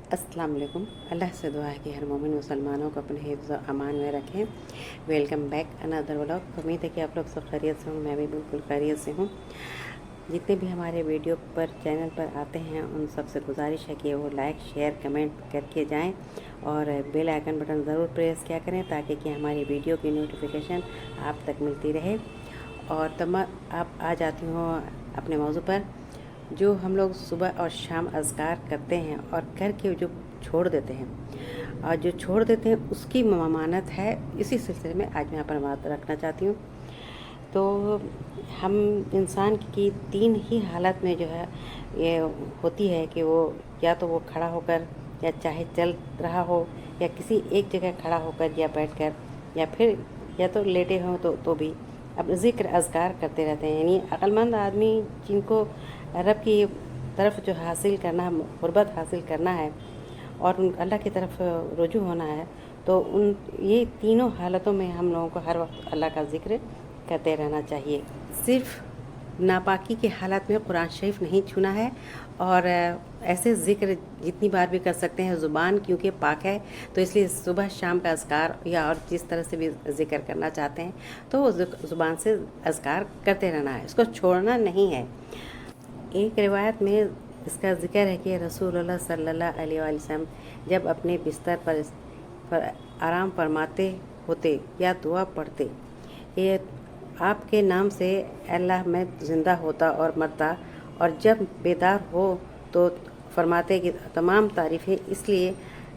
अस्सलाम वालेकुम। अल्लाह से दुआ है कि हर मोमिन मुसलमानों को अपने हिफ्ज़ व अमान में रखें। Welcome back another vlog. उम्मीद है कि आप लोग सब खैरियत से हूँ, मैं भी बिल्कुल खैरियत से हूँ। जितने भी हमारे वीडियो पर चैनल पर आते हैं उन सबसे गुजारिश है कि वो लाइक शेयर कमेंट करके जाएं और बेल आइकन बटन ज़रूर प्रेस किया करें ताकि कि हमारी वीडियो की नोटिफिकेशन आप तक मिलती रहे। और तब आप आ जाती हूँ अपने मौजू पर। जो हम लोग सुबह और शाम अज़कार करते हैं और करके जो छोड़ देते हैं और जो छोड़ देते हैं उसकी ममानत है, इसी सिलसिले में आज मैं यहाँ पर बात रखना चाहती हूँ। तो हम इंसान की तीन ही हालत में जो है ये होती है कि वो या तो वो खड़ा होकर या चाहे चल रहा हो या किसी एक जगह खड़ा होकर या बैठकर या फिर या तो लेटे हों तो भी अब ज़िक्र अज़कार करते रहते हैं। यानी अक्लमंद आदमी जिनको रब की तरफ जो हासिल करना, क़ुरबत हासिल करना है और उन अल्लाह की तरफ रुजू होना है, तो उन ये तीनों हालतों में हम लोगों को हर वक्त अल्लाह का ज़िक्र करते रहना चाहिए। सिर्फ़ नापाकी के हालत में कुरान शरीफ नहीं छूना है और ऐसे ज़िक्र जितनी बार भी कर सकते हैं। ज़ुबान क्योंकि पाक है तो इसलिए सुबह शाम का अज़कार या और जिस तरह से भी ज़िक्र करना चाहते हैं तो ज़ुबान से अज़कार करते रहना है, इसको छोड़ना नहीं है। एक रिवायत में इसका ज़िक्र है कि रसूलुल्लाह सल्लल्लाहु अलैहि वसल्लम जब अपने बिस्तर पर आराम फरमाते होते या दुआ पढ़ते, ये आपके नाम से अल्लाह मैं ज़िंदा होता और मरता, और जब बेदार हो तो फरमाते कि तमाम तारीफ़ें इसलिए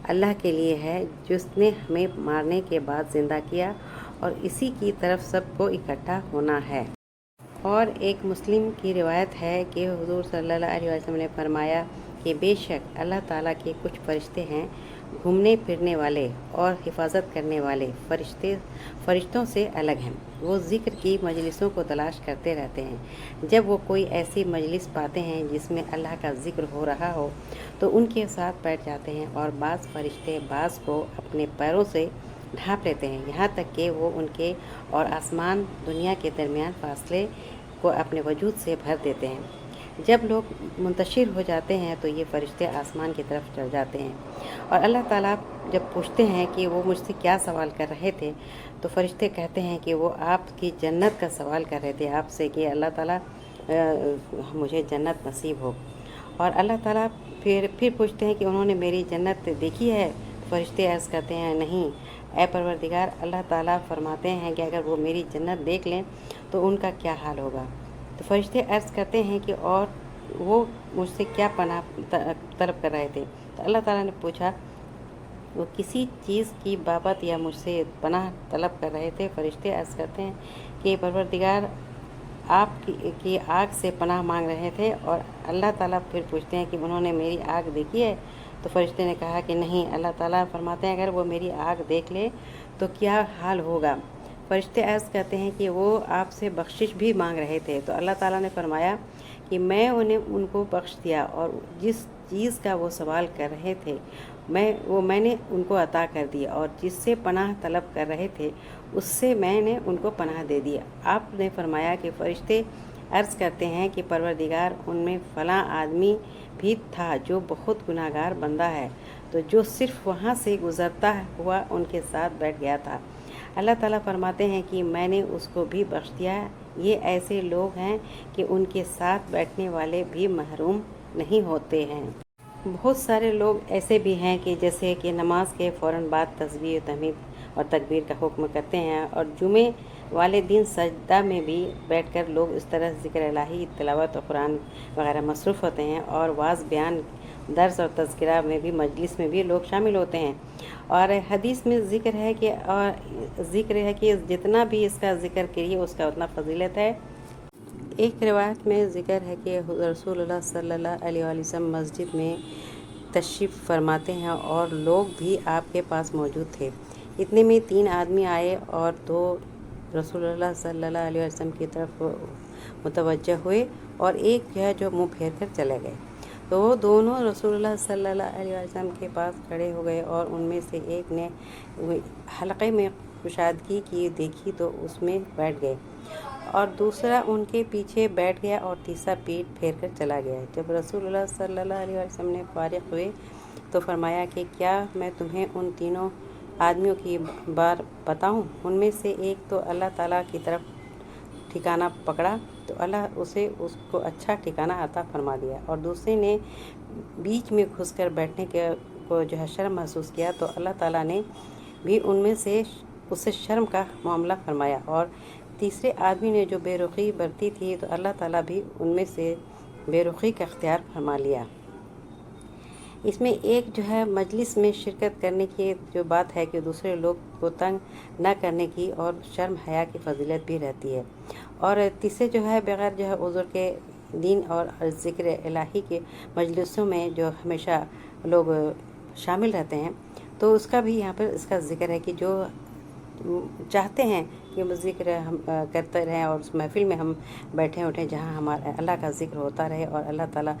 अल्लाह के लिए है जिसने हमें मारने के बाद ज़िंदा किया और इसी की तरफ सबको इकट्ठा होना है। और एक मुस्लिम की रिवायत है कि हुज़ूर सल्लल्लाहु अलैहि वसल्लम ने फरमाया कि बेशक अल्लाह ताला के कुछ फ़रिश्ते हैं घूमने फिरने वाले और हिफाजत करने वाले फ़रिश्तों से अलग हैं। वो ज़िक्र की मजलिसों को तलाश करते रहते हैं। जब वो कोई ऐसी मजलिस पाते हैं जिसमें अल्लाह का ज़िक्र हो रहा हो तो उनके साथ बैठ जाते हैं और बाज़ फ़रिश्ते बाज़ को अपने पैरों से ढाँप लेते हैं, यहाँ तक कि वो उनके और आसमान दुनिया के दरमियान फासले को अपने वजूद से भर देते हैं। जब लोग मुंतशिर हो जाते हैं तो ये फ़रिश्ते आसमान की तरफ चढ़ जाते हैं और अल्लाह ताला जब पूछते हैं कि वो मुझसे क्या सवाल कर रहे थे, तो फ़रिश्ते कहते हैं कि वो आपकी जन्नत का सवाल कर रहे थे आपसे कि अल्लाह ताला मुझे जन्नत नसीब हो। और अल्लाह ताला फिर पूछते हैं कि उन्होंने मेरी जन्नत देखी है? फ़रिश्ते अर्ज़ करते हैं नहीं ऐ परवरदिगार। अल्लाह ताला फरमाते हैं कि अगर वो मेरी जन्नत देख लें तो उनका क्या हाल होगा। तो फ़रिश्ते अर्ज़ करते हैं कि और वो मुझसे क्या पनाह तलब कर रहे थे। तो अल्लाह ताला ने पूछा वो किसी चीज़ की बाबत या मुझसे पनाह तलब कर रहे थे। फ़रिश्ते अर्ज़ करते हैं कि परवरदिगार आप की आग से पनाह मांग रहे थे। और अल्लाह ताला फिर पूछते हैं कि उन्होंने मेरी आग देखी है? तो फ़रिश्ते ने कहा कि नहीं। अल्लाह ताला फरमाते हैं अगर वो मेरी आग देख ले तो क्या हाल होगा। फ़रिश्ते अर्ज़ करते हैं कि वो आपसे बख्शिश भी मांग रहे थे। तो अल्लाह ताला ने फरमाया कि मैं उनको बख्श दिया और जिस चीज़ का वो सवाल कर रहे थे मैंने उनको अता कर दिया, और जिससे पनाह तलब कर रहे थे उससे मैंने उनको पनाह दे दिया। आपने फरमाया कि फ़रिश्ते अर्ज़ करते हैं कि परवरदिगार उनमें फ़लाँ आदमी भी था जो बहुत गुनाहगार बंदा है, तो जो सिर्फ़ वहाँ से गुज़रता हुआ उनके साथ बैठ गया था। अल्लाह ताला फरमाते हैं कि मैंने उसको भी बख्श दिया। ये ऐसे लोग हैं कि उनके साथ बैठने वाले भी महरूम नहीं होते हैं। बहुत सारे लोग ऐसे भी हैं कि जैसे कि नमाज के फ़ौरन बाद तस्बीह तहमीद और तकबीर का हुक्म करते हैं, और जुमे वाले दिन सजदा में भी बैठकर लोग इस तरह ज़िक्र इलाही, तिलावत और कुरान वगैरह मसरूफ़ होते हैं। और वाज़ बयान, दर्स और तज़किरा में भी, मजलिस में भी लोग शामिल होते हैं। और हदीस में ज़िक्र है कि जितना भी इसका ज़िक्र करिए उसका उतना फ़जीलत है। एक रिवायत में ज़िक्र है कि रसूलुल्लाह सल्लल्लाहु अलैहि वसल्लम मस्जिद में तशरीफ़ फरमाते हैं और लोग भी आपके पास मौजूद थे। इतने में 3 आदमी आए और 2 रसूलुल्लाह सल्लल्लाहु अलैहि वसल्लम की तरफ मुतवज्जह हुए और एक जो मुँह फेर कर चले गए। तो वो दोनों रसूलुल्लाह सल्लल्लाहु अलैहि वसल्लम के पास खड़े हो गए और उनमें से एक ने हलक़े में कुशादगी की देखी तो उसमें बैठ गए, और दूसरा उनके पीछे बैठ गया और तीसरा पीठ फेर कर चला गया। जब रसूलुल्लाह सल्लल्लाहु अलैहि वसल्लम ने फारिग हुए تو فرمایا کہ کیا میں تمہیں ان تینوں آدمیوں کی بار بتاؤں؟ ان میں سے ایک تو اللہ تعالیٰ کی طرف ٹھکانہ پکڑا تو اللہ اسے اس کو اچھا ٹھکانہ عطا فرما دیا، اور دوسرے نے بیچ میں گھس کر بیٹھنے کو جو ہے شرم محسوس کیا تو اللہ تعالیٰ نے بھی ان میں سے اسے شرم کا معاملہ فرمایا، اور تیسرے آدمی نے جو بے رخی برتی تھی تو اللہ تعالیٰ بھی ان میں سے بے رخی کا اختیار فرما لیا۔ اس میں ایک جو ہے مجلس میں شرکت کرنے کی جو بات ہے کہ دوسرے لوگ کو تنگ نہ کرنے کی اور شرم حیا کی فضیلت بھی رہتی ہے، اور تیسرے جو ہے بغیر جو ہے عذر کے دین اور ذکر الہی کے مجلسوں میں جو ہمیشہ لوگ شامل رہتے ہیں، تو اس کا بھی یہاں پر اس کا ذکر ہے کہ جو چاہتے ہیں کہ ذکر ہم کرتے رہیں اور اس محفل میں ہم بیٹھیں اٹھیں جہاں ہمارا اللہ کا ذکر ہوتا رہے، اور اللہ تعالیٰ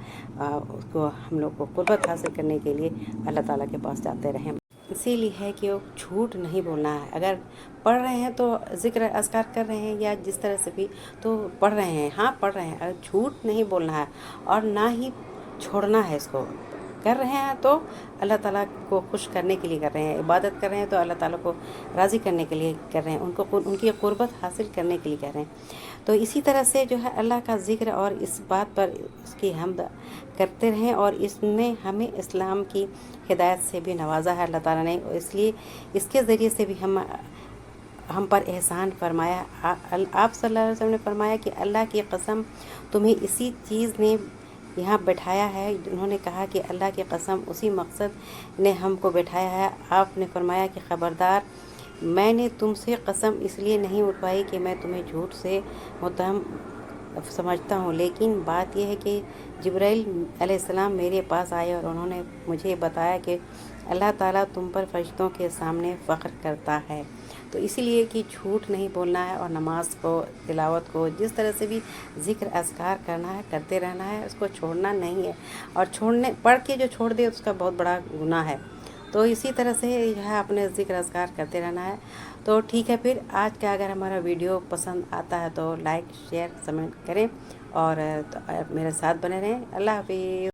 اس کو ہم لوگ کو قربت حاصل کرنے کے لیے اللہ تعالیٰ کے پاس جاتے رہیں۔ اسی لیے ہے کہ وہ جھوٹ نہیں بولنا ہے، اگر پڑھ رہے ہیں تو ذکر اذکار کر رہے ہیں یا جس طرح سے بھی تو پڑھ رہے ہیں، ہاں پڑھ رہے ہیں، اگر جھوٹ نہیں بولنا ہے اور نہ ہی چھوڑنا ہے، اس کو کر رہے ہیں تو اللہ تعالیٰ کو خوش کرنے کے لیے کر رہے ہیں، عبادت کر رہے ہیں تو اللہ تعالیٰ کو راضی کرنے کے لیے کر رہے ہیں، ان کی قربت حاصل کرنے کے لیے کر رہے ہیں۔ تو اسی طرح سے جو ہے اللہ کا ذکر اور اس بات پر اس کی حمد کرتے رہیں، اور اس نے ہمیں اسلام کی ہدایت سے بھی نوازا ہے اللہ تعالیٰ نے، اس لیے اس کے ذریعے سے بھی ہم پر احسان فرمایا۔ آپ صلی اللہ علیہ وسلم نے فرمایا کہ اللہ کی قسم تمہیں اسی چیز نے یہاں بٹھایا ہے، انہوں نے کہا کہ اللہ کی قسم اسی مقصد نے ہم کو بٹھایا ہے۔ آپ نے فرمایا کہ خبردار، میں نے تم سے قسم اس لیے نہیں اٹھوائی کہ میں تمہیں جھوٹ سے متہم سمجھتا ہوں، لیکن بات یہ ہے کہ جبرائیل علیہ السلام میرے پاس آئے اور انہوں نے مجھے بتایا کہ اللہ تعالیٰ تم پر فرشتوں کے سامنے فخر کرتا ہے۔ تو اسی لیے کہ جھوٹ نہیں بولنا ہے، اور نماز کو، تلاوت کو، جس طرح سے بھی ذکر اذکار کرنا ہے کرتے رہنا ہے، اس کو چھوڑنا نہیں ہے، اور پڑھ کے جو چھوڑ دے اس کا بہت بڑا گناہ ہے۔ تو اسی طرح سے جو ہے اپنے ذکر اذکار کرتے رہنا ہے۔ تو ٹھیک ہے، پھر آج کا اگر ہمارا ویڈیو پسند آتا ہے تو لائک، شیئر، کمنٹ کریں، اور میرے ساتھ بنے رہیں۔ اللہ حافظ۔